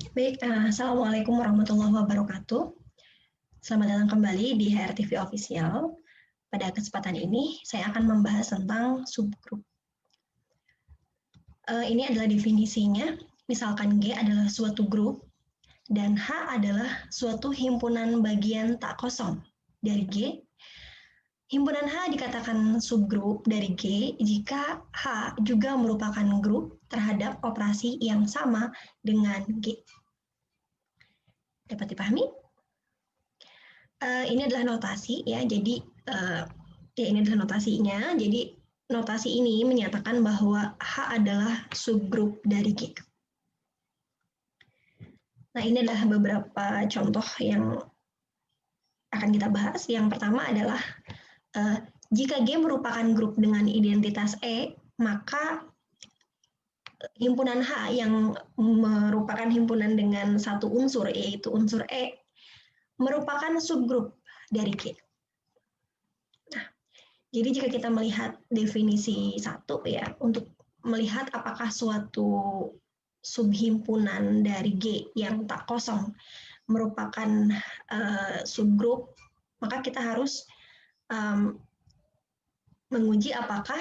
Baik, Assalamualaikum warahmatullahi wabarakatuh. Selamat datang kembali di HRTV Official. Pada kesempatan ini, saya akan membahas tentang subgroup. Ini adalah definisinya. Misalkan G adalah suatu grup, dan H adalah suatu himpunan bagian tak kosong dari G. Himpunan H dikatakan subgrup dari G jika H juga merupakan grup terhadap operasi yang sama dengan G. Dapat dipahami? Ini adalah notasi ya, jadi ini adalah notasinya. Jadi notasi ini menyatakan bahwa H adalah subgrup dari G. Nah, ini adalah beberapa contoh yang akan kita bahas. Yang pertama adalah jika G merupakan grup dengan identitas E, maka himpunan H yang merupakan himpunan dengan satu unsur, yaitu unsur E, merupakan subgrup dari G. Nah, jadi jika kita melihat definisi satu ya, untuk melihat apakah suatu subhimpunan dari G yang tak kosong merupakan subgrup, maka kita harus menguji apakah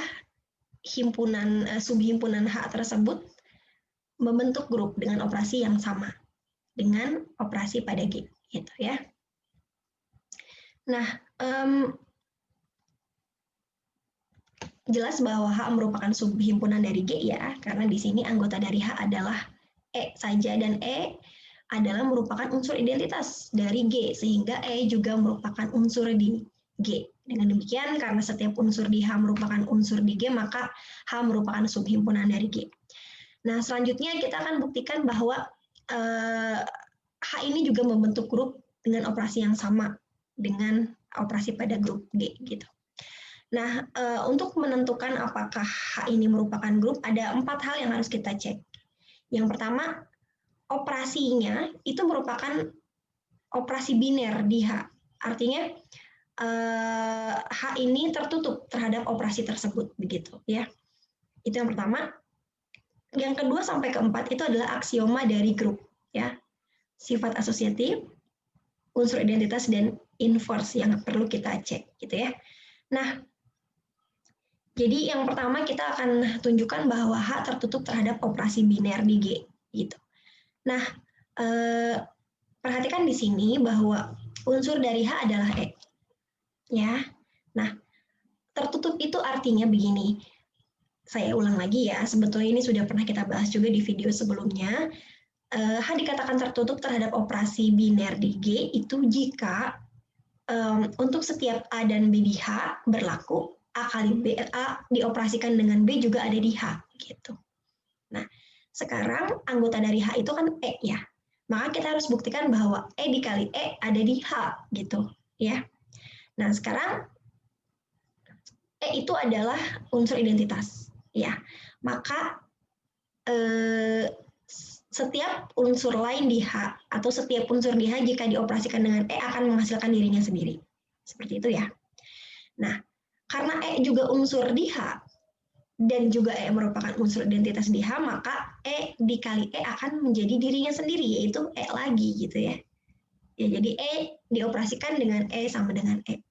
subhimpunan H tersebut membentuk grup dengan operasi yang sama dengan operasi pada G, gitu ya. Nah, jelas bahwa H merupakan subhimpunan dari G ya, karena di sini anggota dari H adalah E saja, dan E adalah merupakan unsur identitas dari G, sehingga E juga merupakan unsur di G. Dengan demikian, karena setiap unsur di H merupakan unsur di G, maka H merupakan subhimpunan dari G. Nah, selanjutnya kita akan buktikan bahwa H ini juga membentuk grup dengan operasi yang sama dengan operasi pada grup G gitu. Nah, untuk menentukan apakah H ini merupakan grup, ada 4 hal yang harus kita cek. Yang pertama, operasinya itu merupakan operasi biner di H. Artinya, H ini tertutup terhadap operasi tersebut, begitu ya. Itu yang pertama. Yang kedua sampai keempat itu adalah aksioma dari grup, ya. Sifat asosiatif, unsur identitas, dan inverse yang perlu kita cek, gitu ya. Nah, jadi yang pertama kita akan tunjukkan bahwa H tertutup terhadap operasi biner di G, gitu. Nah, perhatikan di sini bahwa unsur dari H adalah E, ya. Nah, tertutup itu artinya begini. Saya ulang lagi ya, sebetulnya ini sudah pernah kita bahas juga di video sebelumnya. H dikatakan tertutup terhadap operasi biner di G itu jika untuk setiap A dan B di H berlaku, A kali B, A dioperasikan dengan B juga ada di H, gitu. Nah, sekarang anggota dari H itu kan E ya, maka kita harus buktikan bahwa E dikali E ada di H, gitu ya. Nah, sekarang E itu adalah unsur identitas, ya. Maka setiap unsur lain di H atau setiap unsur di H jika dioperasikan dengan E akan menghasilkan dirinya sendiri. Seperti itu ya. Nah, karena E juga unsur di H dan juga E merupakan unsur identitas di H, maka E dikali E akan menjadi dirinya sendiri, yaitu E lagi gitu ya. Ya, jadi E dioperasikan dengan E sama dengan E.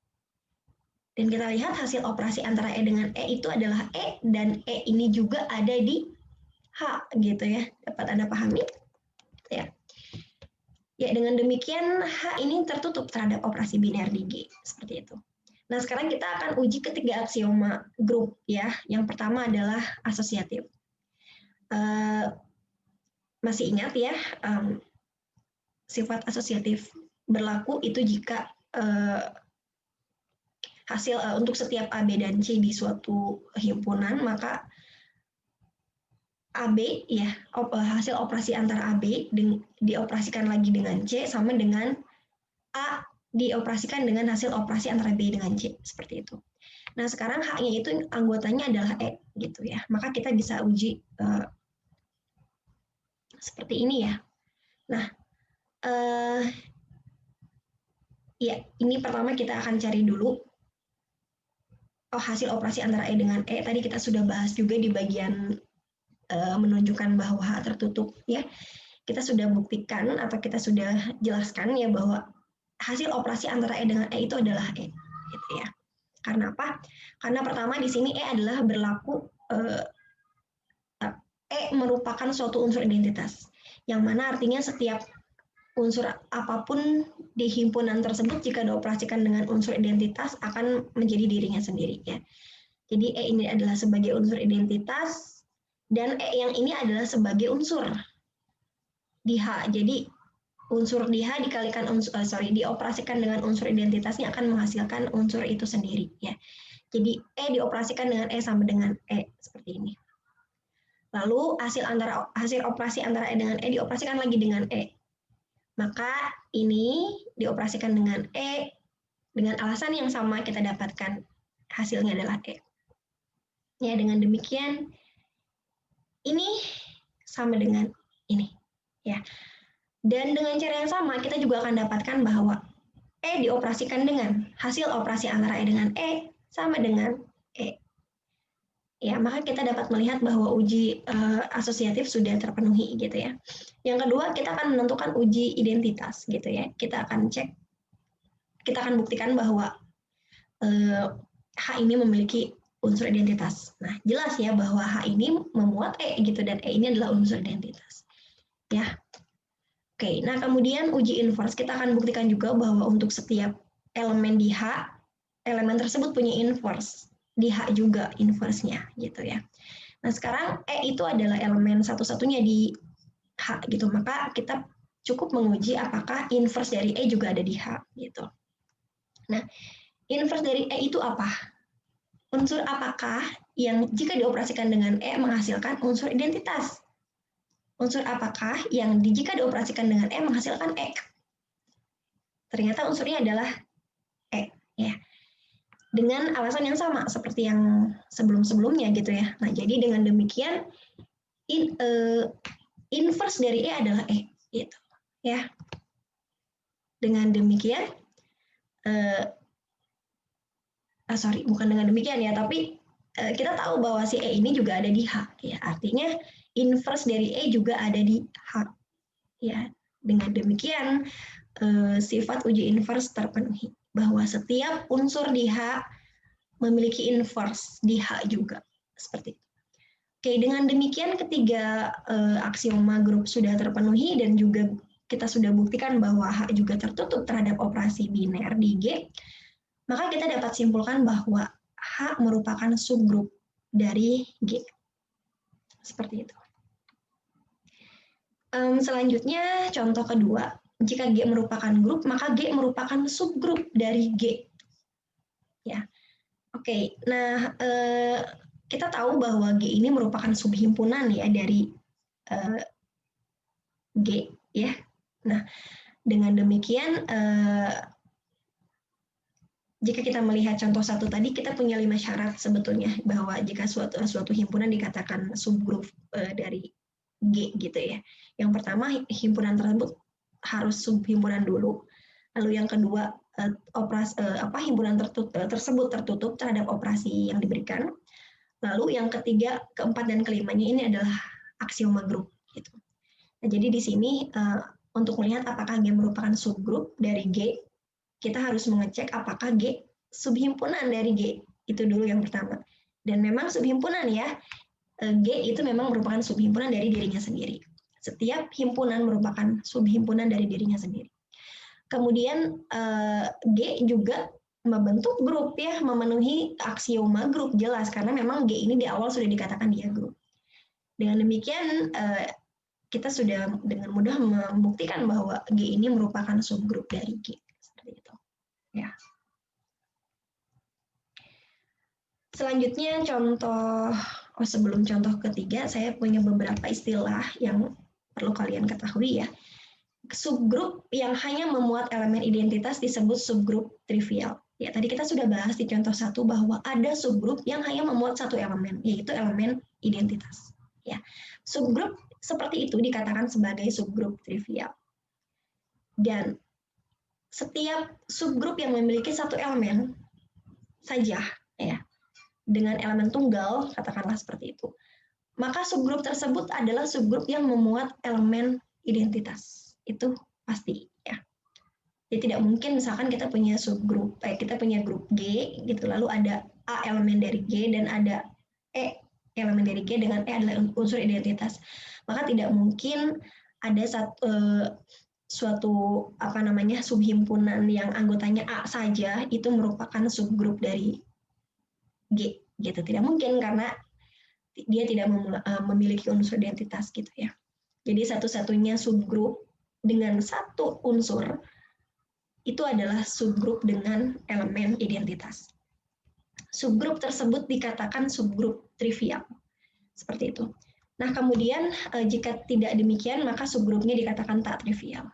Dan kita lihat hasil operasi antara E dengan E itu adalah E, dan E ini juga ada di H gitu ya. Dapat Anda pahami? Ya. Ya, dengan demikian H ini tertutup terhadap operasi biner di G, seperti itu. Nah, sekarang kita akan uji ketiga aksioma grup ya. Yang pertama adalah asosiatif. Masih ingat ya, sifat asosiatif berlaku itu jika hasil untuk setiap A, B, dan C di suatu himpunan, maka AB ya, hasil operasi antara AB dioperasikan lagi dengan C sama dengan A dioperasikan dengan hasil operasi antara B dengan C, seperti itu. Nah, sekarang H-nya itu anggotanya adalah E gitu ya. Maka kita bisa uji seperti ini ya. Nah, ya, ini pertama kita akan cari dulu hasil operasi antara E dengan E. Tadi kita sudah bahas juga di bagian menunjukkan bahwa H tertutup ya. kita sudah buktikan atau kita sudah jelaskan ya bahwa hasil operasi antara E dengan E itu adalah E, gitu ya. Karena apa? Karena pertama di sini E adalah berlaku E merupakan suatu unsur identitas, yang mana artinya setiap unsur apapun di himpunan tersebut jika dioperasikan dengan unsur identitas akan menjadi dirinya sendiri ya. Jadi E ini adalah sebagai unsur identitas dan E yang ini adalah sebagai unsur di H. Jadi unsur di H dikalikan dioperasikan dengan unsur identitasnya akan menghasilkan unsur itu sendiri ya. Jadi E dioperasikan dengan E sama dengan E seperti ini. Lalu hasil operasi antara E dengan E dioperasikan lagi dengan E. Maka ini dioperasikan dengan E, dengan alasan yang sama kita dapatkan hasilnya adalah E. Ya, dengan demikian ini sama dengan ini. Ya. Dan dengan cara yang sama kita juga akan dapatkan bahwa E dioperasikan dengan hasil operasi antara E dengan E sama dengan E. Ya, maka kita dapat melihat bahwa uji asosiatif sudah terpenuhi gitu ya. Yang kedua, kita akan menentukan uji identitas gitu ya. Kita akan buktikan bahwa H ini memiliki unsur identitas. Nah, jelas ya bahwa H ini memuat E gitu dan E ini adalah unsur identitas. Ya. Oke, nah kemudian uji inverse kita akan buktikan juga bahwa untuk setiap elemen di H, elemen tersebut punya inverse. Di H juga inverse-nya gitu ya. Nah sekarang E itu adalah elemen satu-satunya di H gitu, maka kita cukup menguji apakah inverse dari E juga ada di H gitu. Nah inverse dari E itu apa? Unsur apakah yang jika dioperasikan dengan E menghasilkan unsur identitas? Unsur apakah yang jika dioperasikan dengan E menghasilkan E? Ternyata unsurnya adalah E ya. Dengan alasan yang sama seperti yang sebelum-sebelumnya gitu ya. Nah, jadi dengan demikian inverse dari E adalah E gitu ya. Dengan demikian bukan dengan demikian ya, tapi kita tahu bahwa si E ini juga ada di H ya. Artinya inverse dari E juga ada di H ya. Dengan demikian sifat uji inverse terpenuhi bahwa setiap unsur di H memiliki inverse di H juga. Seperti itu. Oke, dengan demikian ketiga aksioma grup sudah terpenuhi dan juga kita sudah buktikan bahwa H juga tertutup terhadap operasi biner di G, maka kita dapat simpulkan bahwa H merupakan subgrup dari G. Seperti itu. Selanjutnya, contoh kedua. Jika G merupakan grup, maka G merupakan subgrup dari G. Ya. Oke, nah kita tahu bahwa G ini merupakan subhimpunan ya dari G ya. Nah, dengan demikian jika kita melihat contoh satu tadi kita punya 5 syarat sebetulnya bahwa jika suatu himpunan dikatakan subgrup dari G gitu ya. Yang pertama himpunan tersebut harus subhimpunan dulu. Lalu yang kedua himpunan tersebut tertutup terhadap operasi yang diberikan. Lalu yang ketiga, keempat dan kelimanya ini adalah aksioma grup gitu. Nah, jadi di sini untuk melihat apakah G merupakan subgrup dari G, kita harus mengecek apakah G subhimpunan dari G. Itu dulu yang pertama. Dan memang subhimpunan ya. G itu memang merupakan subhimpunan dari dirinya sendiri. Setiap himpunan merupakan subhimpunan dari dirinya sendiri. Kemudian G juga membentuk grup ya, memenuhi aksioma grup jelas karena memang G ini di awal sudah dikatakan dia grup. Dengan demikian kita sudah dengan mudah membuktikan bahwa G ini merupakan subgrup dari G. Seperti itu. Ya. Selanjutnya sebelum contoh ketiga, saya punya beberapa istilah yang perlu kalian ketahui ya. Subgrup yang hanya memuat elemen identitas disebut subgrup trivial. Ya, tadi kita sudah bahas di contoh satu bahwa ada subgrup yang hanya memuat satu elemen, yaitu elemen identitas. Ya, subgrup seperti itu dikatakan sebagai subgrup trivial. Dan setiap subgrup yang memiliki satu elemen saja, ya, dengan elemen tunggal, katakanlah seperti itu, maka subgrup tersebut adalah subgrup yang memuat elemen identitas. Itu pasti ya. Jadi tidak mungkin misalkan kita punya subgrup, kita punya grup G gitu, lalu ada A elemen dari G dan ada E elemen dari G dengan E adalah unsur identitas. Maka tidak mungkin ada suatu subhimpunan yang anggotanya A saja itu merupakan subgrup dari G gitu. Tidak mungkin karena dia tidak memiliki unsur identitas gitu ya. Jadi satu-satunya subgrup dengan satu unsur itu adalah subgrup dengan elemen identitas. Subgrup tersebut dikatakan subgrup trivial. Seperti itu. Nah, kemudian jika tidak demikian, maka subgrupnya dikatakan tak trivial.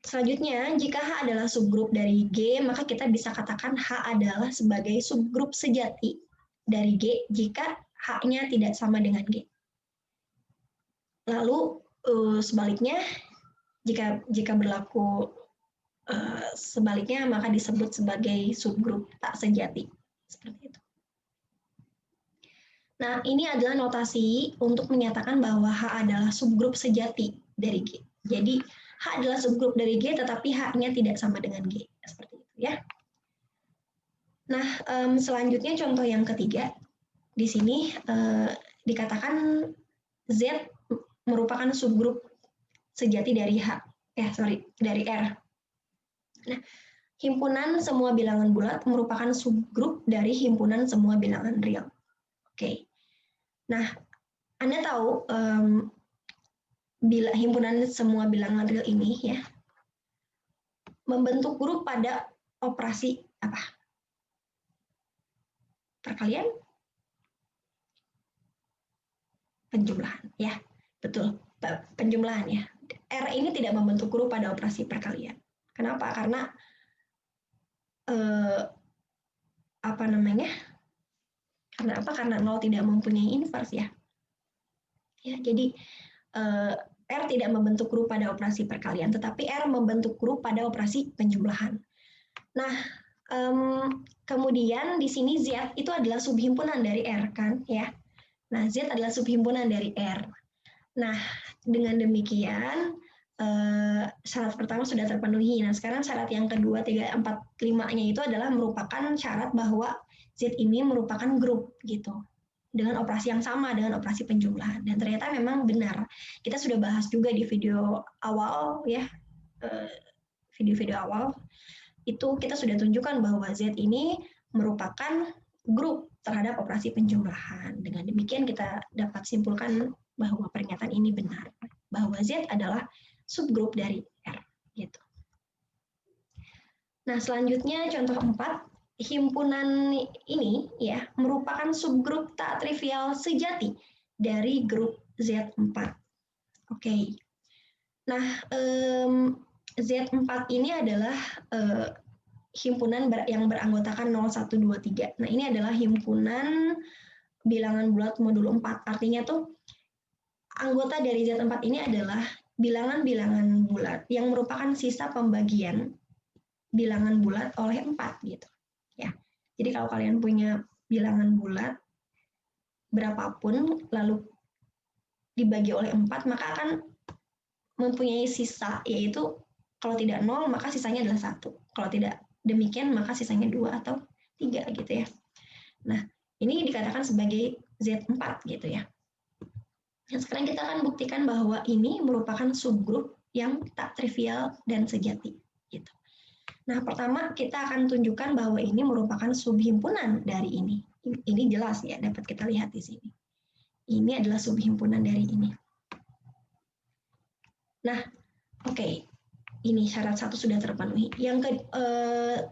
Selanjutnya, jika H adalah subgrup dari G, maka kita bisa katakan H adalah sebagai subgrup sejati dari G jika H-nya tidak sama dengan G. Lalu sebaliknya, jika berlaku sebaliknya, maka disebut sebagai subgrup tak sejati. Seperti itu. Nah, ini adalah notasi untuk menyatakan bahwa H adalah subgrup sejati dari G. Jadi, H adalah subgrup dari G, tetapi H-nya tidak sama dengan G. Seperti itu ya. Nah, selanjutnya contoh yang ketiga. Di sini dikatakan Z merupakan subgrup sejati dari dari R. Nah, himpunan semua bilangan bulat merupakan subgrup dari himpunan semua bilangan real. Oke. Nah, Anda tahu himpunan semua bilangan real ini ya membentuk grup pada operasi apa? Perkalian? Penjumlahan, ya. Betul, penjumlahan ya. R ini tidak membentuk grup pada operasi perkalian. Kenapa? Karena Karena 0 tidak mempunyai inverse ya. Ya, jadi R tidak membentuk grup pada operasi perkalian, tetapi R membentuk grup pada operasi penjumlahan. Nah, kemudian di sini Z itu adalah subhimpunan dari R kan, ya. Nah, Z adalah subhimpunan dari R. Nah, dengan demikian syarat pertama sudah terpenuhi. Nah, sekarang syarat yang kedua, 3, 4, 5-nya itu adalah merupakan syarat bahwa Z ini merupakan grup gitu. Dengan operasi yang sama dengan operasi penjumlahan. Dan ternyata memang benar. Kita sudah bahas juga di video awal ya. Video-video awal itu kita sudah tunjukkan bahwa Z ini merupakan grup terhadap operasi penjumlahan. Dengan demikian kita dapat simpulkan bahwa pernyataan ini benar. Bahwa Z adalah subgrup dari R gitu. Nah, selanjutnya contoh 4, himpunan ini ya merupakan subgrup tak trivial sejati dari grup Z4. Oke. Nah, Z4 ini adalah himpunan yang beranggotakan 0, 1, 2, 3. Nah, ini adalah himpunan bilangan bulat modulo 4. Artinya tuh anggota dari Z4 ini adalah bilangan-bilangan bulat yang merupakan sisa pembagian bilangan bulat oleh 4 gitu. Ya. Jadi kalau kalian punya bilangan bulat berapapun lalu dibagi oleh 4 maka akan mempunyai sisa, yaitu kalau tidak 0 maka sisanya adalah 1. Kalau tidak demikian maka sisanya 2 atau 3 gitu ya. Nah, ini dikatakan sebagai Z4 gitu ya. Nah, sekarang kita akan buktikan bahwa ini merupakan subgrup yang tak trivial dan sejati gitu. Nah, pertama kita akan tunjukkan bahwa ini merupakan subhimpunan dari ini. Ini jelas ya, dapat kita lihat di sini. Ini adalah subhimpunan dari ini. Nah, oke. Ini syarat 1 sudah terpenuhi. Yang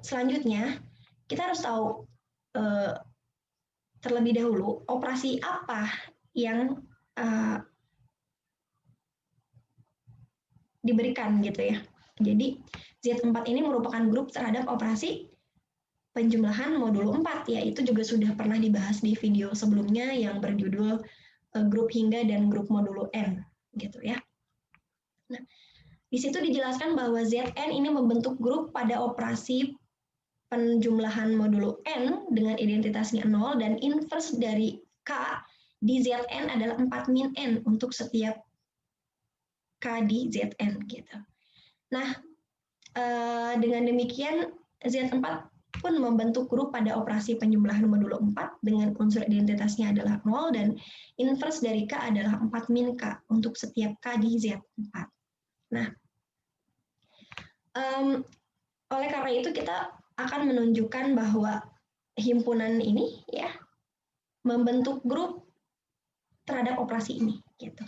selanjutnya, kita harus tahu terlebih dahulu operasi apa yang diberikan gitu ya. Jadi Z4 ini merupakan grup terhadap operasi penjumlahan modulo 4 ya. Itu juga sudah pernah dibahas di video sebelumnya yang berjudul grup hingga dan grup modulo N gitu ya. Nah, di situ dijelaskan bahwa Zn ini membentuk grup pada operasi penjumlahan modulo N dengan identitasnya 0 dan inverse dari K di Zn adalah 4 min N untuk setiap K di Zn gitu. Nah, dengan demikian Z4 pun membentuk grup pada operasi penjumlahan modulo 4 dengan unsur identitasnya adalah 0 dan inverse dari K adalah 4 min K untuk setiap K di Z4. Nah, oleh karena itu kita akan menunjukkan bahwa himpunan ini ya membentuk grup terhadap operasi ini gitu.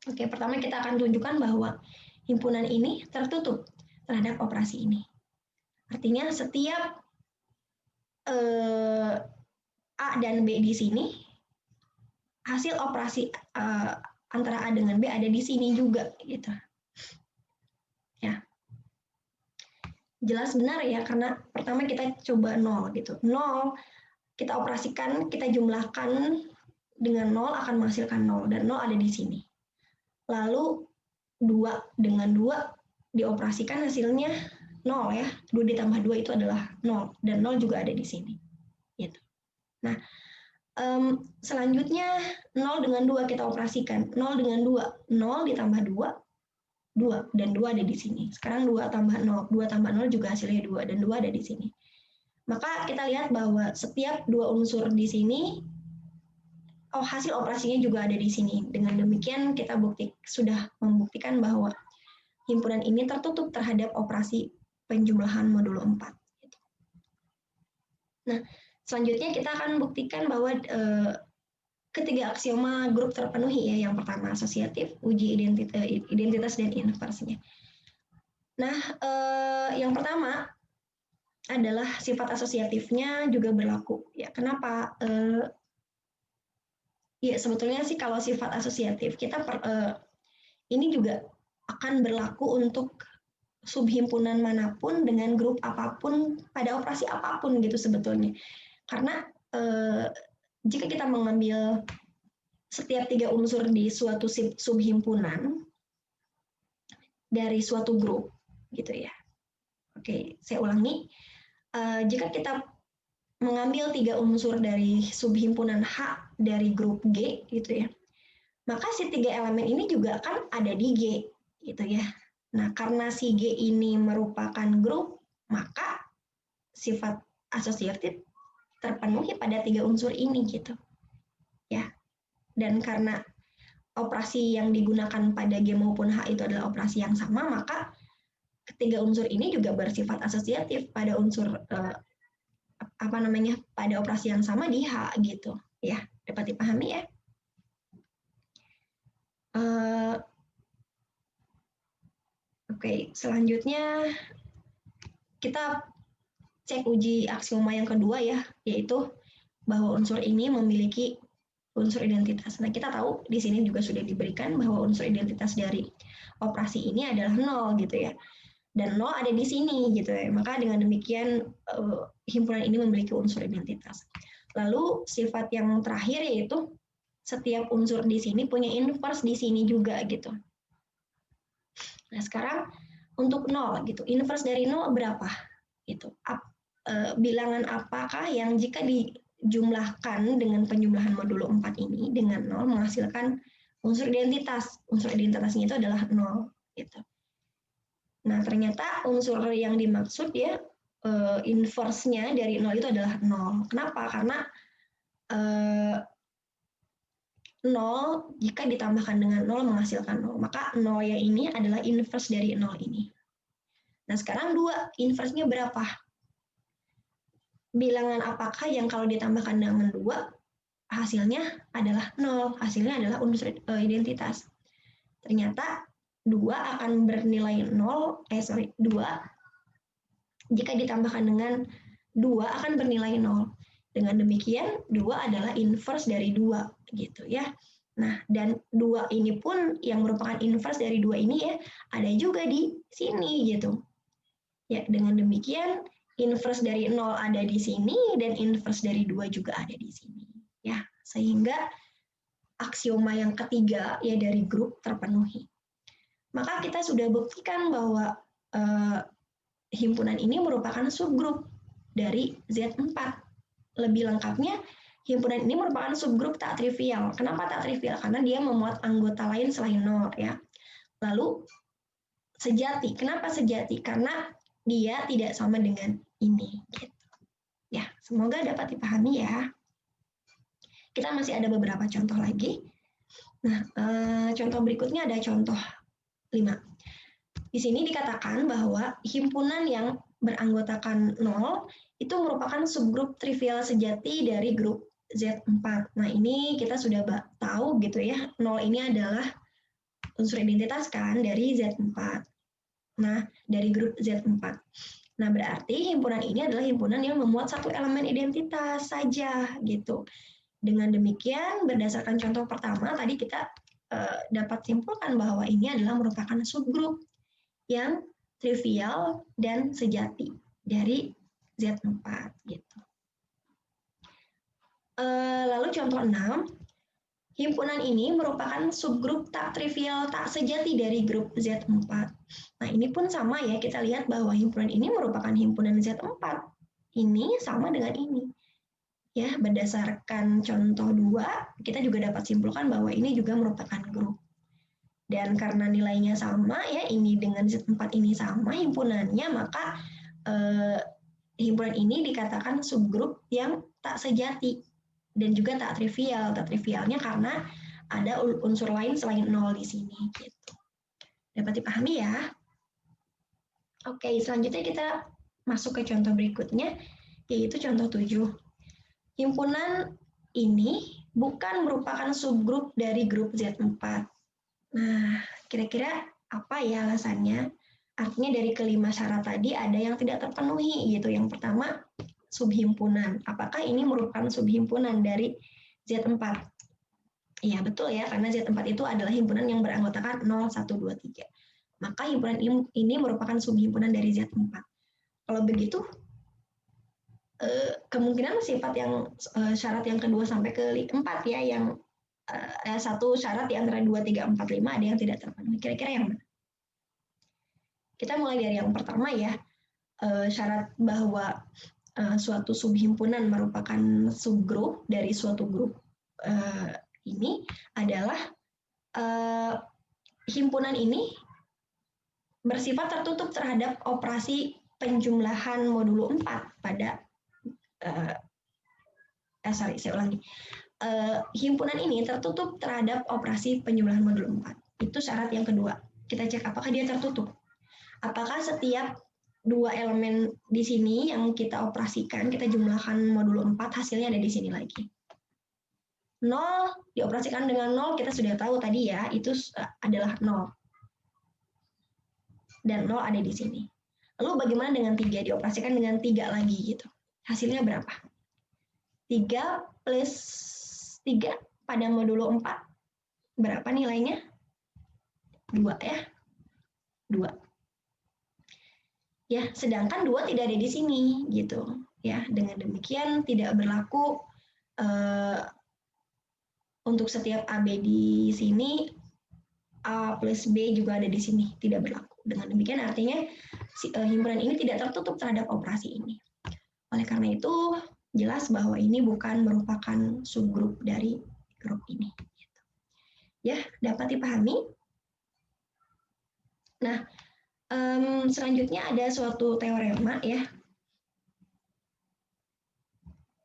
Oke, pertama kita akan tunjukkan bahwa himpunan ini tertutup terhadap operasi ini. Artinya setiap A dan B di sini, hasil operasi antara A dengan B ada di sini juga gitu. Ya. Jelas benar ya, karena pertama kita coba 0 gitu. 0 kita operasikan, kita jumlahkan dengan 0 akan menghasilkan 0 dan 0 ada di sini. Lalu 2 dengan 2 dioperasikan hasilnya 0 ya. 2 ditambah 2 itu adalah 0 dan 0 juga ada di sini. Gitu. Nah, selanjutnya 0 dengan 2 kita operasikan. 0 dengan 2, 0 ditambah 2, 2 dan 2 ada di sini. Sekarang 2 tambah 0, 2 tambah 0 juga hasilnya 2 dan 2 ada di sini. Maka kita lihat bahwa setiap dua unsur di sini hasil operasinya juga ada di sini. Dengan demikian kita sudah membuktikan bahwa himpunan ini tertutup terhadap operasi penjumlahan modulo 4. Nah, selanjutnya kita akan buktikan bahwa ketiga aksioma grup terpenuhi ya. Yang pertama asosiatif, uji identitas dan inversinya. Nah, yang pertama adalah sifat asosiatifnya juga berlaku. Ya, kenapa? Ya, sebetulnya sih kalau sifat asosiatif kita ini juga akan berlaku untuk subhimpunan manapun dengan grup apapun pada operasi apapun gitu sebetulnya. Karena jika kita mengambil setiap 3 unsur di suatu subhimpunan dari suatu grup gitu ya. Oke, saya ulangi. Jika kita mengambil 3 unsur dari subhimpunan H dari grup G gitu ya, maka si 3 elemen ini juga kan ada di G gitu ya. Nah, karena si G ini merupakan grup, maka sifat asosiatif terpenuhi pada 3 unsur ini gitu. Ya. Dan karena operasi yang digunakan pada G maupun H itu adalah operasi yang sama, maka ketiga unsur ini juga bersifat asosiatif pada unsur pada operasi yang sama di H gitu ya. Dapat dipahami ya? Oke, selanjutnya kita cek uji aksioma yang kedua ya, yaitu bahwa unsur ini memiliki unsur identitas. Nah, kita tahu di sini juga sudah diberikan bahwa unsur identitas dari operasi ini adalah 0 gitu ya. Dan 0 ada di sini gitu ya. Maka dengan demikian himpunan ini memiliki unsur identitas. Lalu sifat yang terakhir yaitu setiap unsur di sini punya inverse di sini juga gitu. Nah, sekarang untuk 0 gitu. Inverse dari 0 berapa? Gitu. Bilangan apakah yang jika dijumlahkan dengan penjumlahan modulo 4 ini dengan 0 menghasilkan unsur identitas. Unsur identitasnya itu adalah 0 gitu. Nah, ternyata unsur yang dimaksud ya inverse-nya dari 0 itu adalah 0. Kenapa? Karena 0 jika ditambahkan dengan 0 menghasilkan 0. Maka 0 yang ini adalah inverse dari 0 ini. Nah, sekarang 2, inverse-nya berapa? Bilangan apakah yang kalau ditambahkan dengan 2 hasilnya adalah 0. Hasilnya adalah unsur identitas. Ternyata 2 akan bernilai 2 jika ditambahkan dengan 2 akan bernilai 0. Dengan demikian 2 adalah inverse dari 2 gitu ya. Nah, dan 2 ini pun yang merupakan inverse dari 2 ini ya ada juga di sini gitu. Ya, dengan demikian inverse dari 0 ada di sini dan inverse dari 2 juga ada di sini. Ya, sehingga aksioma yang ketiga ya dari grup terpenuhi. Maka kita sudah buktikan bahwa himpunan ini merupakan subgrup dari Z4. Lebih lengkapnya, himpunan ini merupakan subgrup tak trivial. Kenapa tak trivial? Karena dia memuat anggota lain selain nol ya. Lalu sejati. Kenapa sejati? Karena dia tidak sama dengan ini. Gitu. Ya, semoga dapat dipahami ya. Kita masih ada beberapa contoh lagi. Nah, contoh berikutnya ada contoh 5. Di sini dikatakan bahwa himpunan yang beranggotakan 0 itu merupakan subgrup trivial sejati dari grup Z4. Nah, ini kita sudah tahu gitu ya, 0 ini adalah unsur identitas kan dari Z4. Nah, dari grup Z4. Nah, berarti himpunan ini adalah himpunan yang memuat satu elemen identitas saja gitu. Dengan demikian, berdasarkan contoh pertama, tadi kita dapat simpulkan bahwa ini adalah merupakan subgrup yang trivial dan sejati dari Z4 gitu. Lalu contoh 6, himpunan ini merupakan subgrup tak trivial tak sejati dari grup Z4. Nah, ini pun sama ya, kita lihat bahwa himpunan ini merupakan himpunan Z4. Ini sama dengan ini. Ya, berdasarkan contoh 2, kita juga dapat simpulkan bahwa ini juga merupakan grup. Dan karena nilainya sama ya, ini dengan Z4 ini sama himpunannya, maka himpunan ini dikatakan subgrup yang tak sejati dan juga tak trivial. Tak trivialnya karena ada unsur lain selain 0 di sini gitu. Dapat dipahami ya? Oke, selanjutnya kita masuk ke contoh berikutnya, yaitu contoh 7. Himpunan ini bukan merupakan subgrup dari grup Z4. Nah, kira-kira apa ya alasannya? Artinya dari kelima syarat tadi ada yang tidak terpenuhi gitu. Yang pertama, subhimpunan. Apakah ini merupakan subhimpunan dari Z4? Iya, betul ya, karena Z4 itu adalah himpunan yang beranggotakan 0, 1, 2, 3. Maka himpunan ini merupakan subhimpunan dari Z4. Kalau begitu, kemungkinan sifat yang syarat yang kedua sampai ke 4 ya, yang satu syarat di antara 2, 3, 4, 5 ada yang tidak terpenuhi. Kira-kira yang mana? Kita mulai dari yang pertama ya, syarat bahwa suatu subhimpunan merupakan subgrup dari suatu grup ini adalah himpunan ini bersifat tertutup terhadap operasi penjumlahan modulo 4 pada saya ulangi. Himpunan ini tertutup terhadap operasi penjumlahan modulo 4. Itu syarat yang kedua. Kita cek apakah dia tertutup. Apakah setiap dua elemen di sini yang kita operasikan, kita jumlahkan modulo 4, hasilnya ada di sini lagi. 0 dioperasikan dengan 0, kita sudah tahu tadi ya, itu adalah 0. Dan 0 ada di sini. Lalu bagaimana dengan 3? Dioperasikan dengan 3 lagi gitu. Hasilnya berapa? 3 plus 3 pada modulo 4. Berapa nilainya? 2 ya. 2. Ya, sedangkan 2 tidak ada di sini gitu. Ya, dengan demikian tidak berlaku untuk setiap AB di sini, A plus B juga ada di sini, tidak berlaku. Dengan demikian artinya himpunan ini tidak tertutup terhadap operasi ini. Oleh karena itu, jelas bahwa ini bukan merupakan subgrup dari grup ini. Ya, dapat dipahami? Nah, selanjutnya ada suatu teorema ya.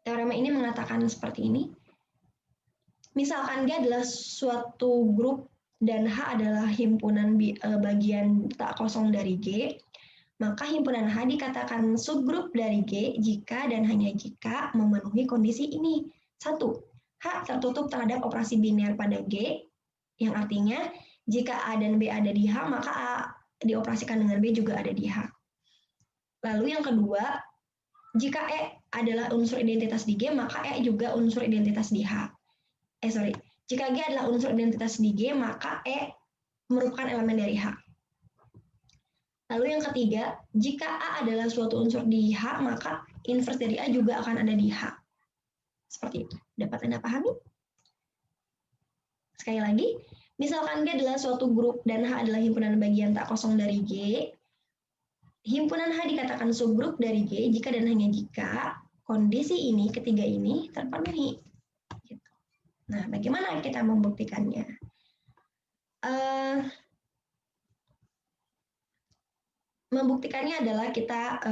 Teorema ini mengatakan seperti ini. Misalkan G adalah suatu grup dan H adalah himpunan bagian tak kosong dari G, maka himpunan H dikatakan subgrup dari G jika dan hanya jika memenuhi kondisi ini. 1. H tertutup terhadap operasi biner pada G, yang artinya jika A dan B ada di H, maka A dioperasikan dengan B juga ada di H. Lalu yang kedua, jika E adalah unsur identitas di G, maka E juga unsur identitas di H. Jika G adalah unsur identitas di G, maka E merupakan elemen dari H. Lalu yang ketiga, jika A adalah suatu unsur di H, maka inverse dari A juga akan ada di H. Seperti itu. Dapat Anda pahami? Sekali lagi, misalkan G adalah suatu grup dan H adalah himpunan bagian tak kosong dari G, himpunan H dikatakan subgrup dari G jika dan hanya jika kondisi ini, ketiga ini, terpenuhi. Nah, bagaimana kita membuktikannya? Membuktikannya adalah kita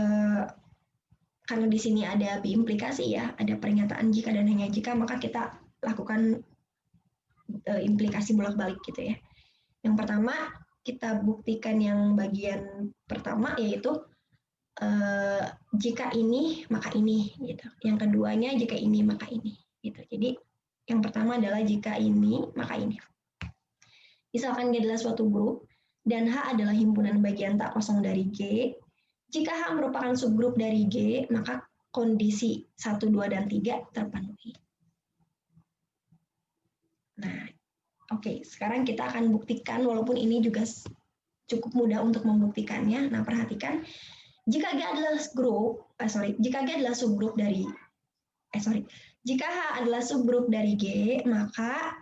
karena di sini ada biimplikasi ya, ada pernyataan jika dan hanya jika, maka kita lakukan implikasi bolak-balik gitu ya. Yang pertama, kita buktikan yang bagian pertama yaitu jika ini maka ini gitu. Yang keduanya jika ini maka ini gitu. Jadi yang pertama adalah jika ini maka ini. Misalkan G adalah suatu grup dan H adalah himpunan bagian tak kosong dari G. Jika H merupakan subgrup dari G, maka kondisi 1, 2, dan 3 terpenuhi. Nah, oke, sekarang kita akan buktikan, walaupun ini juga cukup mudah untuk membuktikannya. Nah, perhatikan, jika G adalah subgrup dari jika H adalah subgrup dari G, maka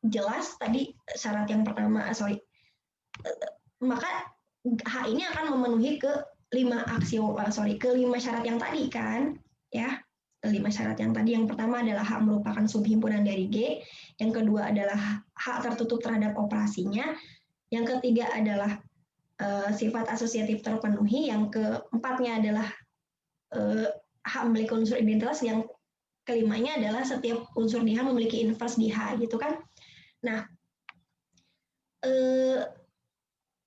jelas tadi syarat yang pertama, maka H ini akan memenuhi ke 5 syarat yang tadi kan, ya. 5 syarat yang tadi, yang pertama adalah H merupakan subhimpunan dari G, yang kedua adalah H tertutup terhadap operasinya, yang ketiga adalah sifat asosiatif terpenuhi, yang keempatnya adalah H memiliki unsur identitas, yang kelimanya adalah setiap unsur di H memiliki inverse di H gitu kan. Nah,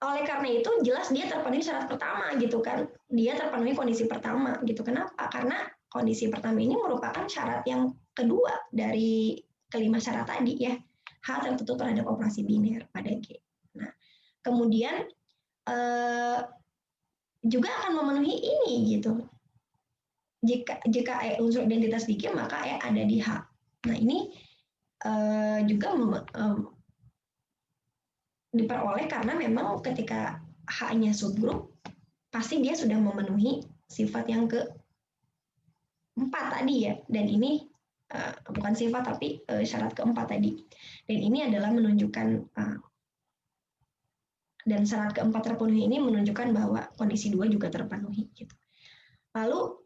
oleh karena itu jelas dia terpenuhi syarat pertama gitu kan, dia terpenuhi kondisi pertama gitu. Kenapa? Karena kondisi pertama ini merupakan syarat yang kedua dari kelima syarat tadi ya, H tertutup terhadap operasi biner pada G. Nah, kemudian juga akan memenuhi ini gitu. Jika E unsur identitas di G, maka E ada di H. Nah, ini juga diperoleh karena memang ketika H-nya subgrup, pasti dia sudah memenuhi sifat yang keempat tadi ya. Dan ini bukan sifat tapi syarat keempat tadi. Dan ini adalah menunjukkan dan syarat keempat terpenuhi ini menunjukkan bahwa kondisi 2 juga terpenuhi gitu. Lalu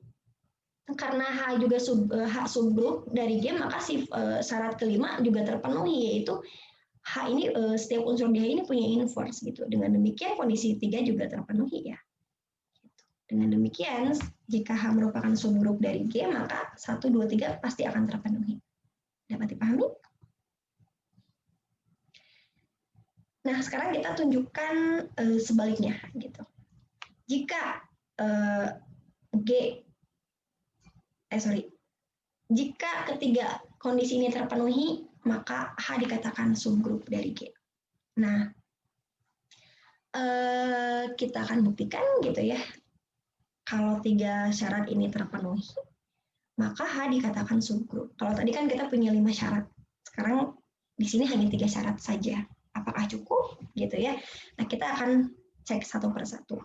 karena H juga H subgrup dari G, maka syarat kelima juga terpenuhi, yaitu H ini setiap unsur di H ini punya inverse gitu. Dengan demikian kondisi 3 juga terpenuhi ya. Dengan demikian jika H merupakan subgrup dari G, maka 1, 2, 3 pasti akan terpenuhi. Dapat dipahami? Nah, sekarang kita tunjukkan sebaliknya gitu. Jika jika ketiga kondisi ini terpenuhi, maka H dikatakan subgrup dari G. Nah, kita akan buktikan gitu ya. Kalau 3 syarat ini terpenuhi, maka H dikatakan subgrup. Kalau tadi kan kita punya 5 syarat. Sekarang di sini hanya 3 syarat saja. Apakah cukup gitu ya? Nah, kita akan cek satu persatu.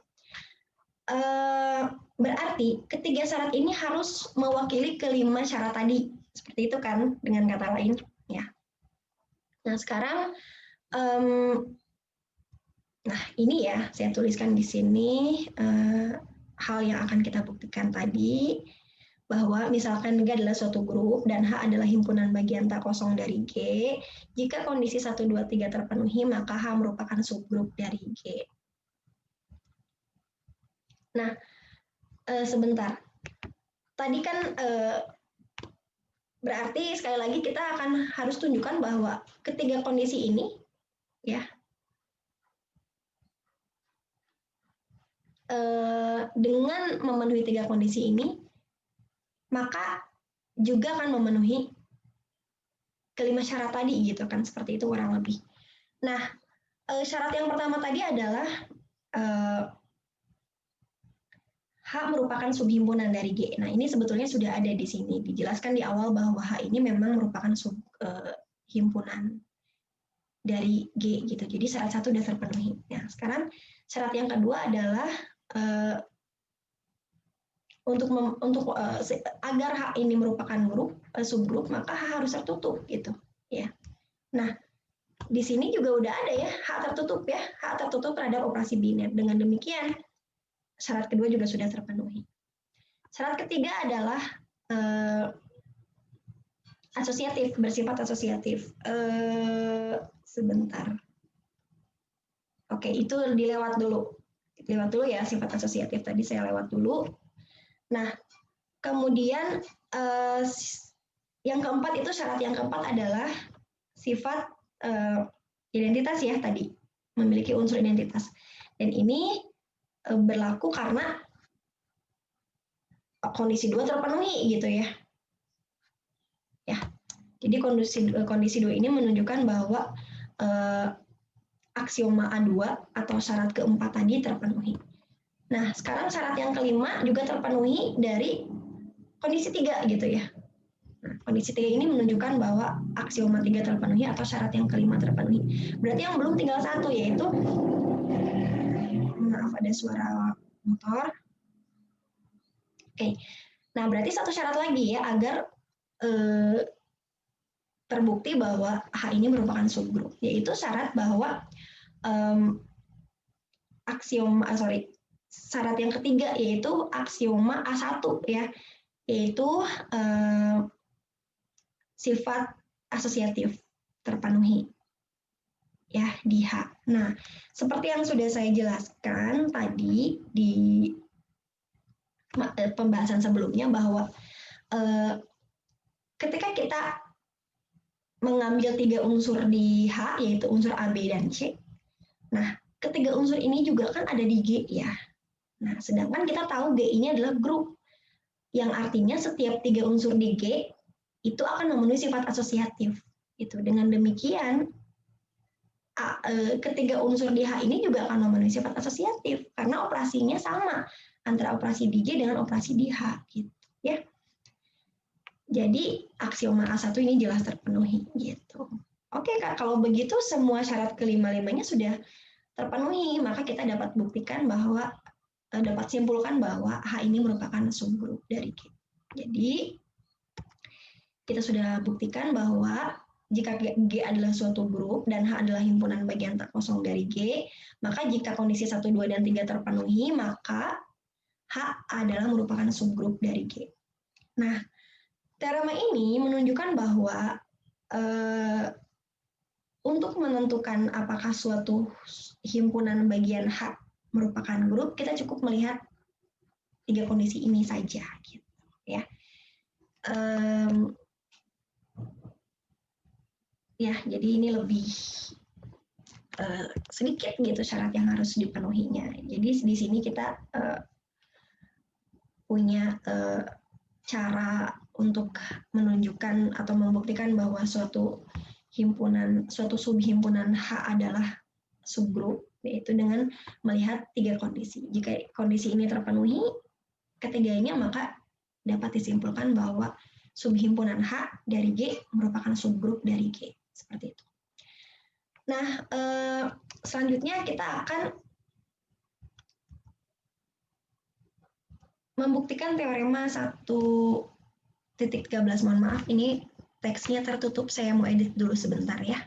Berarti ketiga syarat ini harus mewakili kelima syarat tadi. Seperti itu kan dengan kata lain ya. Nah, sekarang nah ini ya saya tuliskan di sini hal yang akan kita buktikan tadi, bahwa misalkan G adalah suatu grup dan H adalah himpunan bagian tak kosong dari G. Jika kondisi 1, 2, 3 terpenuhi, maka H merupakan subgrup dari G. Nah, sebentar. Tadi kan berarti sekali lagi kita akan harus tunjukkan bahwa ketiga kondisi ini ya dengan memenuhi 3 kondisi ini, maka juga akan memenuhi kelima syarat tadi gitu kan, seperti itu kurang lebih. Nah, syarat yang pertama tadi adalah H merupakan subhimpunan dari G. Nah, ini sebetulnya sudah ada di sini. Dijelaskan di awal bahwa H ini memang merupakan subhimpunan dari G gitu. Jadi syarat 1 sudah terpenuhi. Nah, sekarang syarat yang kedua adalah agar H ini merupakan subgrup, maka H harus tertutup gitu ya. Nah, di sini juga udah ada ya H tertutup ya, H tertutup terhadap operasi biner. Dengan demikian syarat kedua juga sudah terpenuhi. Syarat ketiga adalah asosiatif, bersifat asosiatif. Sebentar. Oke, itu dilewat dulu. Lewat dulu ya, sifat asosiatif tadi saya lewat dulu. Nah, kemudian yang keempat itu syarat yang keempat adalah sifat identitas ya tadi, memiliki unsur identitas. Dan ini berlaku karena kondisi 2 terpenuhi gitu ya. Ya. Jadi kondisi 2 ini menunjukkan bahwa aksioma A2 atau syarat keempat tadi terpenuhi. Nah, sekarang syarat yang kelima juga terpenuhi dari kondisi 3 gitu ya. Nah, kondisi 3 ini menunjukkan bahwa aksioma 3 terpenuhi atau syarat yang kelima terpenuhi. Berarti yang belum tinggal satu, yaitu, maaf ada suara motor. Oke, nah berarti satu syarat lagi ya agar terbukti bahwa H ini merupakan subgrup, yaitu syarat bahwa syarat yang ketiga yaitu aksioma A1 ya, yaitu sifat asosiatif terpenuhi ya di H. Nah, seperti yang sudah saya jelaskan tadi di pembahasan sebelumnya bahwa ketika kita mengambil 3 unsur di H, yaitu unsur A, B, dan C, nah ketiga unsur ini juga kan ada di G ya. Nah, sedangkan kita tahu G ini adalah grup, yang artinya setiap 3 unsur di G itu akan memenuhi sifat asosiatif. Itu dengan demikian ketiga unsur di H ini juga akan memenuhi sifat asosiatif karena operasinya sama antara operasi di G dengan operasi di H gitu ya. Jadi aksioma A1 ini jelas terpenuhi gitu. Oke Kak, kalau begitu semua syarat kelima-limanya sudah terpenuhi, maka kita dapat buktikan bahwa dapat simpulkan bahwa H ini merupakan subgrup dari G. Jadi kita sudah buktikan bahwa jika G adalah suatu grup dan H adalah himpunan bagian tak kosong dari G, maka jika kondisi 1, 2, dan 3 terpenuhi, maka H adalah merupakan subgrup dari G. Nah, teorema ini menunjukkan bahwa untuk menentukan apakah suatu himpunan bagian H merupakan grup, kita cukup melihat 3 kondisi ini saja. Gitu, ya. Ya, jadi ini lebih sedikit gitu syarat yang harus dipenuhinya. Jadi di sini kita punya cara untuk menunjukkan atau membuktikan bahwa suatu subhimpunan H adalah subgrup, yaitu dengan melihat 3 kondisi. Jika kondisi ini terpenuhi, ketiganya, maka dapat disimpulkan bahwa subhimpunan H dari G merupakan subgrup dari G. Seperti itu. Nah, selanjutnya kita akan membuktikan teorema 1.13. Mohon maaf, ini teksnya tertutup. Saya mau edit dulu sebentar ya.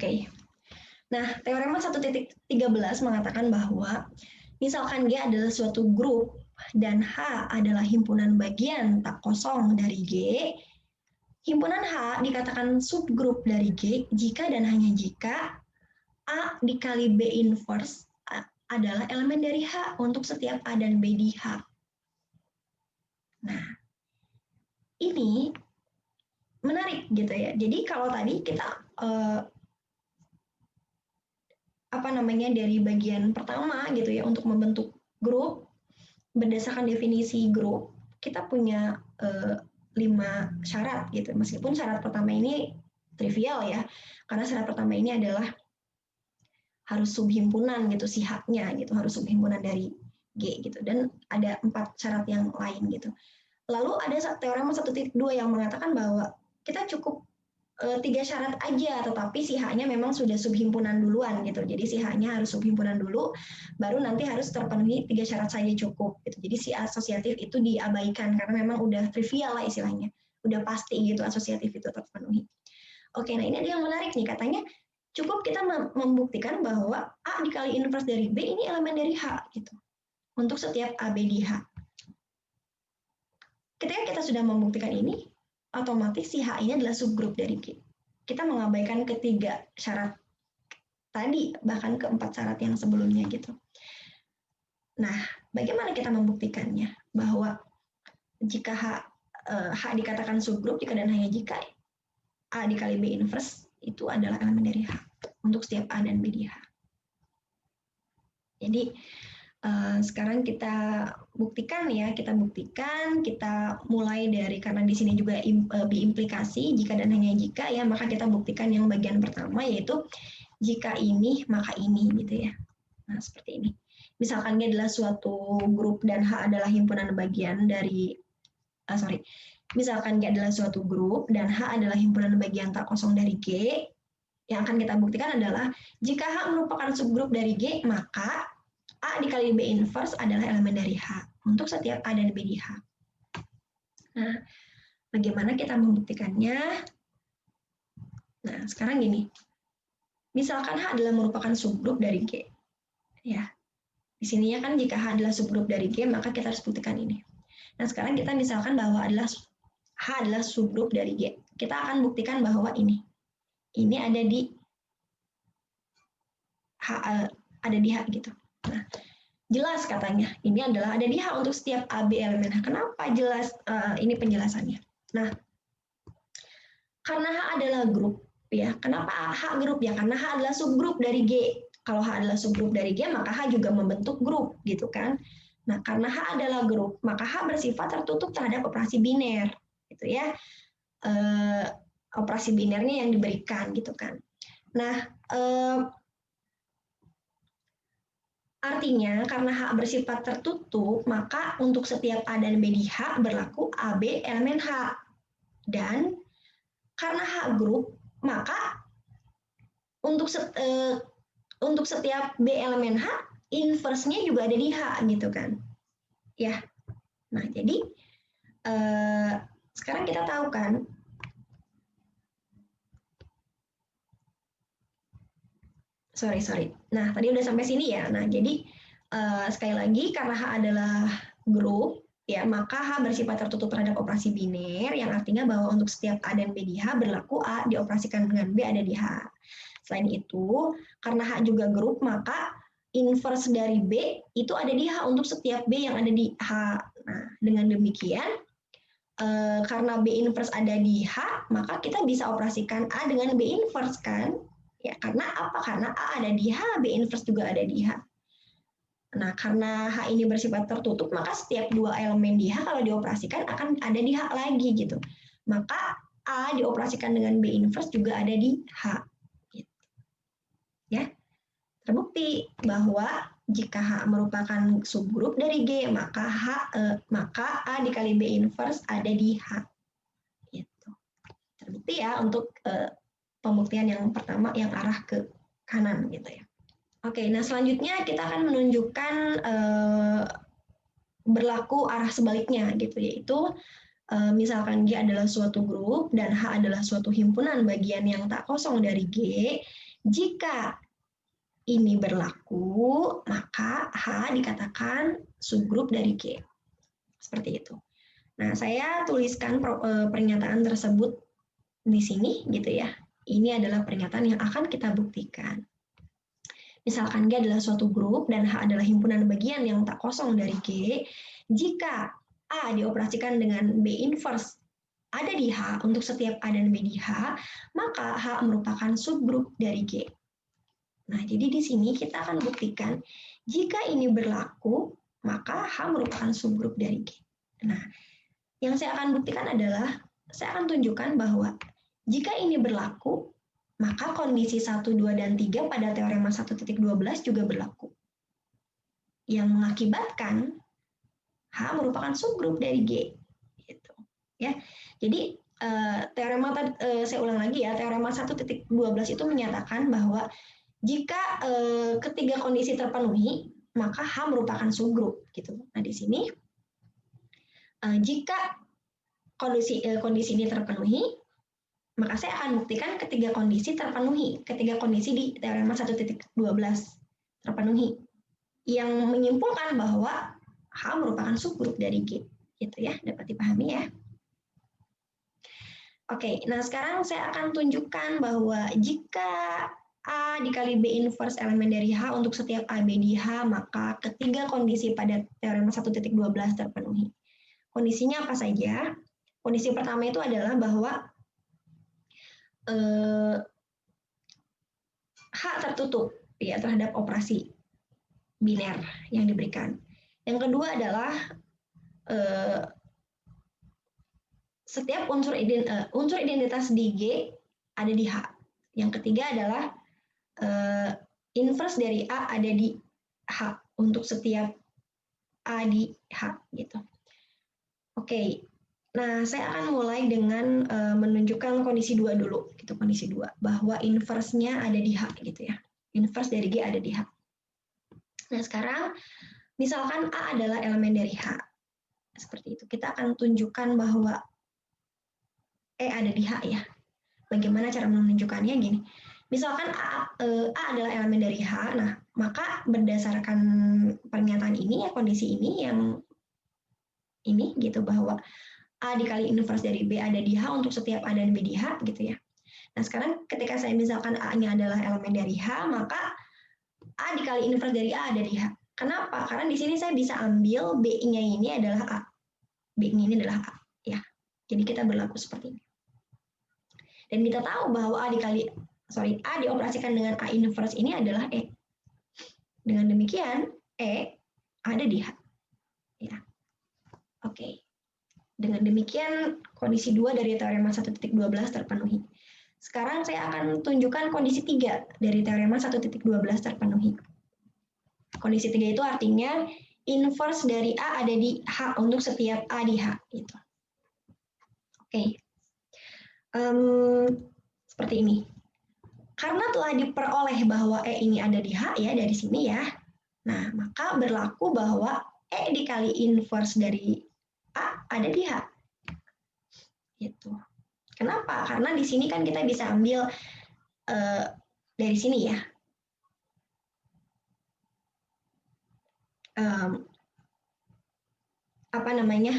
Oke. Nah, teorema 1.13 mengatakan bahwa misalkan G adalah suatu grup dan H adalah himpunan bagian tak kosong dari G, himpunan H dikatakan subgrup dari G jika dan hanya jika A dikali B inverse adalah elemen dari H untuk setiap A dan B di H. Nah, ini menarik gitu ya. Jadi kalau tadi kita dari bagian pertama gitu ya, untuk membentuk grup berdasarkan definisi grup, kita punya 5 syarat gitu. Meskipun syarat pertama ini trivial ya, karena syarat pertama ini adalah harus subhimpunan gitu, si H-nya gitu, harus subhimpunan dari G gitu. Dan ada 4 syarat yang lain gitu. Lalu ada teorema 1.2 yang mengatakan bahwa kita cukup 3 syarat aja, tetapi si H-nya memang sudah subhimpunan duluan gitu. Jadi si H-nya harus subhimpunan dulu, baru nanti harus terpenuhi 3 syarat saja cukup gitu. Jadi si asosiatif itu diabaikan karena memang udah trivial lah istilahnya, udah pasti gitu asosiatif itu terpenuhi. Oke, nah ini ada yang menarik nih, katanya cukup kita membuktikan bahwa A dikali inverse dari B ini elemen dari H gitu. Untuk setiap A, B di H. Ketika kita sudah membuktikan ini, otomatis si H ini adalah subgrup dari G. Kita mengabaikan ketiga syarat tadi, bahkan keempat syarat yang sebelumnya gitu. Nah, bagaimana kita membuktikannya? Bahwa jika H dikatakan subgrup, jika dan hanya jika A dikali B inverse itu adalah elemen dari H untuk setiap A dan B di H. Jadi sekarang kita buktikan ya, kita mulai dari, karena di sini juga diimplikasi jika dan hanya jika ya, maka kita buktikan yang bagian pertama yaitu jika ini maka ini gitu ya. Nah, seperti ini. Misalkan G adalah suatu grup dan H adalah himpunan bagian dari misalkan G adalah suatu grup dan H adalah himpunan bagian tak kosong dari G, yang akan kita buktikan adalah jika H merupakan subgrup dari G, maka A dikali B inverse adalah elemen dari H untuk setiap A dan B di H. Nah, bagaimana kita membuktikannya? Nah, sekarang gini. Misalkan H adalah merupakan subgrup dari G. Ya. Di sininya kan jika H adalah subgrup dari G, maka kita harus buktikan ini. Nah, sekarang kita misalkan bahwa H adalah subgrup dari G. Kita akan buktikan bahwa ini ada di H gitu. Nah, jelas katanya ini adalah ada di H untuk setiap AB elemen H. Kenapa jelas? Ini penjelasannya. Nah, karena H adalah grup ya. Kenapa H grup ya? Karena H adalah subgrup dari G. Kalau H adalah subgrup dari G, maka H juga membentuk grup gitu kan. Nah, karena H adalah grup, maka H bersifat tertutup terhadap operasi biner gitu ya. Operasi binernya yang diberikan gitu kan. Nah, artinya karena H bersifat tertutup, maka untuk setiap A dan B di H berlaku AB elemen H. Dan karena H grup, maka untuk setiap B elemen H, inverse-nya juga ada di H gitu kan. Ya. Nah, jadi sekarang kita tahu kan sorry. Nah, tadi udah sampai sini ya. Nah, jadi sekali lagi karena H adalah grup, ya maka H bersifat tertutup terhadap operasi biner, yang artinya bahwa untuk setiap A dan B di H berlaku A dioperasikan dengan B ada di H. Selain itu, karena H juga grup, maka inverse dari B itu ada di H untuk setiap B yang ada di H. Nah, dengan demikian, karena B inverse ada di H, maka kita bisa operasikan A dengan B inverse kan? Ya, karena apa? Karena A ada di H, B inverse juga ada di H. Nah, karena H ini bersifat tertutup, maka setiap dua elemen di H kalau dioperasikan akan ada di H lagi gitu. Maka A dioperasikan dengan B inverse juga ada di H. Gitu. Ya, terbukti bahwa jika H merupakan subgrup dari G, maka A dikali B inverse ada di H. Gitu. Terbukti ya untuk pembuktian yang pertama yang arah ke kanan gitu ya. Oke, nah selanjutnya kita akan menunjukkan berlaku arah sebaliknya gitu, yaitu misalkan G adalah suatu grup dan H adalah suatu himpunan bagian yang tak kosong dari G. Jika ini berlaku, maka H dikatakan subgrup dari G. Seperti itu. Nah, saya tuliskan pernyataan tersebut di sini gitu ya. Ini adalah pernyataan yang akan kita buktikan. Misalkan G adalah suatu grup dan H adalah himpunan bagian yang tak kosong dari G, jika A dioperasikan dengan B inverse ada di H untuk setiap A dan B di H, maka H merupakan subgrup dari G. Nah, jadi di sini kita akan buktikan jika ini berlaku, maka H merupakan subgrup dari G. Nah, yang saya akan buktikan adalah, saya akan tunjukkan bahwa jika ini berlaku, maka kondisi 1, 2, dan 3 pada teorema 1.12 juga berlaku. Yang mengakibatkan H merupakan subgrup dari G. Gitu. Ya. Jadi teorema saya ulang lagi ya, teorema 1.12 itu menyatakan bahwa jika ketiga kondisi terpenuhi, maka H merupakan subgrup gitu. Nah, di sini jika kondisi ini terpenuhi, maka saya akan buktikan ketiga kondisi terpenuhi, ketiga kondisi di teorema 1.12 terpenuhi, yang menyimpulkan bahwa H merupakan subgrup dari G, gitu ya, dapat dipahami ya. Oke, nah sekarang saya akan tunjukkan bahwa jika A dikali B inverse elemen dari H untuk setiap AB di H, maka ketiga kondisi pada teorema 1.12 terpenuhi. Kondisinya apa saja? Kondisi pertama itu adalah bahwa H tertutup ya terhadap operasi biner yang diberikan. Yang kedua adalah setiap unsur identitas di G ada di H. Yang ketiga adalah inverse dari A ada di H untuk setiap A di H gitu. Oke. Nah, saya akan mulai dengan menunjukkan kondisi 2 dulu, gitu, kondisi 2, bahwa inverse-nya ada di H gitu ya. Inverse dari G ada di H. Nah, sekarang misalkan A adalah elemen dari H. Seperti itu. Kita akan tunjukkan bahwa E ada di H ya. Bagaimana cara menunjukkannya gini. Misalkan A adalah elemen dari H, nah maka berdasarkan pernyataan ini ya, kondisi ini yang ini gitu, bahwa A dikali inverse dari B ada di H untuk setiap A dan B di H gitu ya. Nah sekarang ketika saya misalkan A-nya adalah elemen dari H, maka A dikali inverse dari A ada di H. Kenapa? Karena di sini saya bisa ambil B-nya ini adalah A. B-nya ini adalah A ya. Jadi kita berlaku seperti ini. Dan kita tahu bahwa A dioperasikan dengan A inverse ini adalah E. Dengan demikian, E ada di H. Ya. Oke. Dengan demikian, kondisi 2 dari teorema 1.12 terpenuhi. Sekarang saya akan tunjukkan kondisi 3 dari teorema 1.12 terpenuhi. Kondisi 3 itu artinya inverse dari A ada di H untuk setiap A di H. Gitu. Oke. Seperti ini. Karena telah diperoleh bahwa E ini ada di H ya, dari sini ya. Nah, maka berlaku bahwa E dikali inverse dari A ada di H. Gitu. Kenapa? Karena di sini kan kita bisa ambil dari sini ya. Apa namanya?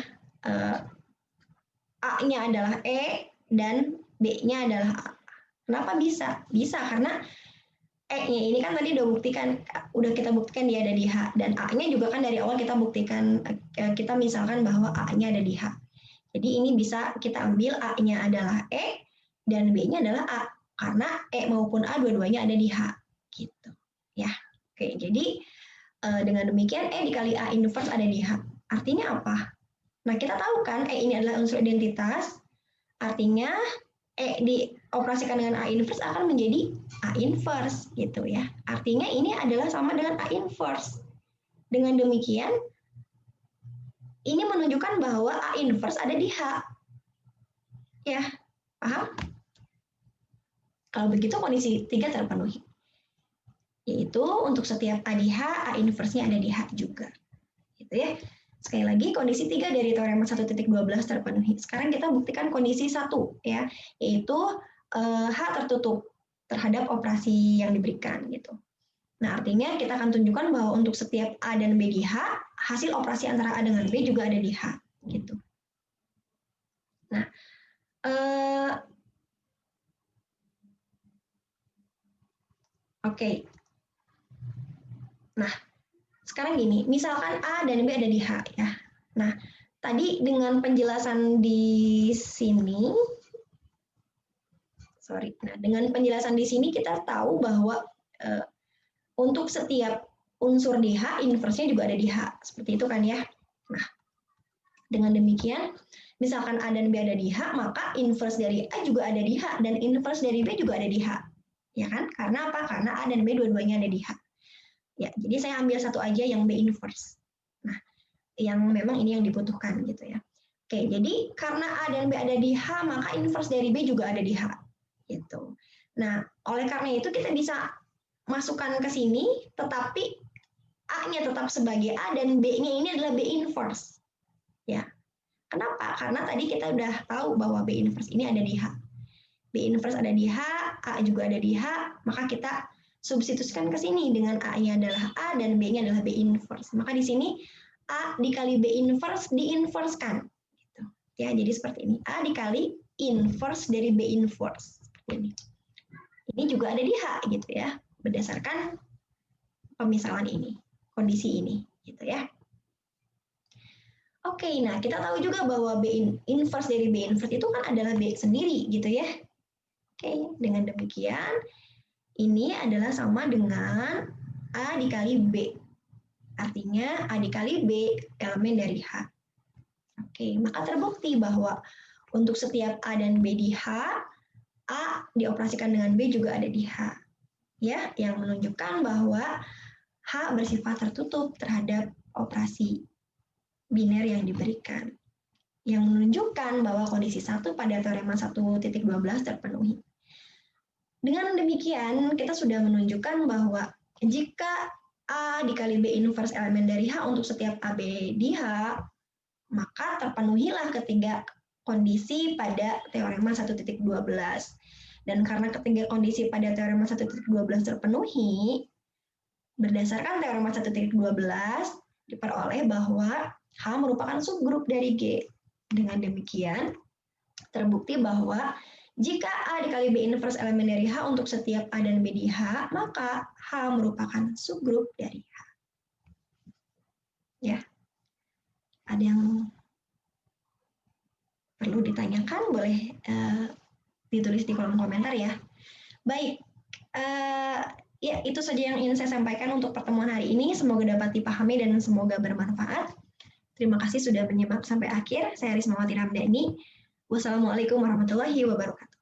A-nya adalah E dan B-nya adalah A. Kenapa bisa? Bisa karena E-nya ini kan tadi udah kita buktikan dia ada di H, dan A-nya juga kan dari awal kita buktikan, kita misalkan bahwa A-nya ada di H. Jadi ini bisa kita ambil A-nya adalah E dan B-nya adalah A, karena E maupun A dua-duanya ada di H. Gitu. Ya. Oke, jadi dengan demikian E dikali A inverse ada di H. Artinya apa? Nah, kita tahu kan E ini adalah unsur identitas, artinya E dioperasikan dengan A inverse akan menjadi A inverse gitu ya. Artinya ini adalah sama dengan A inverse. Dengan demikian, ini menunjukkan bahwa A inverse ada di H. Ya, paham? Kalau begitu kondisi 3 terpenuhi. Yaitu untuk setiap A di H, A inverse-nya ada di H juga. Gitu ya. Sekali lagi, kondisi 3 dari teorema 1.12 terpenuhi. Sekarang kita buktikan kondisi 1, ya, yaitu H tertutup terhadap operasi yang diberikan. Gitu. Nah, artinya kita akan tunjukkan bahwa untuk setiap A dan B di H, hasil operasi antara A dengan B juga ada di H. Gitu. Nah, oke. Nah, sekarang gini, misalkan A dan B ada di H ya. Nah, tadi dengan penjelasan di sini, Nah, dengan penjelasan di sini kita tahu bahwa untuk setiap unsur di H, inverse-nya juga ada di H. Seperti itu kan ya. Nah, dengan demikian, misalkan A dan B ada di H, maka inverse dari A juga ada di H, dan inverse dari B juga ada di H. Ya kan? Karena apa? Karena A dan B dua-duanya ada di H. Ya, jadi saya ambil satu aja yang B inverse. Nah, yang memang ini yang dibutuhkan gitu ya. Oke, jadi karena A dan B ada di H, maka inverse dari B juga ada di H. Gitu. Nah, oleh karena itu kita bisa masukkan ke sini, tetapi A-nya tetap sebagai A dan B-nya ini adalah B inverse. Ya. Kenapa? Karena tadi kita udah tahu bahwa B inverse ini ada di H. B inverse ada di H, A juga ada di H, maka kita substitusikan ke sini dengan A-nya adalah A dan B-nya adalah B inverse. Maka di sini A dikali B inverse diinversekan. Gitu. Ya, jadi seperti ini. A dikali inverse dari B inverse. Seperti ini. Ini juga ada di H gitu ya, berdasarkan pemisalan ini, kondisi ini, gitu ya. Oke, nah kita tahu juga bahwa B inverse dari B inverse itu kan adalah B sendiri gitu ya. Oke, dengan demikian ini adalah sama dengan A dikali B. Artinya A dikali B elemen dari H. Oke, maka terbukti bahwa untuk setiap A dan B di H, A dioperasikan dengan B juga ada di H. Ya, yang menunjukkan bahwa H bersifat tertutup terhadap operasi biner yang diberikan. Yang menunjukkan bahwa kondisi 1 pada teorema 1.12 terpenuhi. Dengan demikian, kita sudah menunjukkan bahwa jika A dikali B inverse elemen dari H untuk setiap AB di H, maka terpenuhilah ketiga kondisi pada teorema 1.12. Dan karena ketiga kondisi pada teorema 1.12 terpenuhi, berdasarkan teorema 1.12 diperoleh bahwa H merupakan subgrup dari G. Dengan demikian, terbukti bahwa jika A dikali B inverse elemen dari H untuk setiap A dan B di H, maka H merupakan subgrup dari H. Ya, ada yang perlu ditanyakan, boleh ditulis di kolom komentar ya. Baik, ya itu saja yang ingin saya sampaikan untuk pertemuan hari ini. Semoga dapat dipahami dan semoga bermanfaat. Terima kasih sudah menyimak sampai akhir. Saya Rismawati Ramdhani. Wassalamualaikum warahmatullahi wabarakatuh.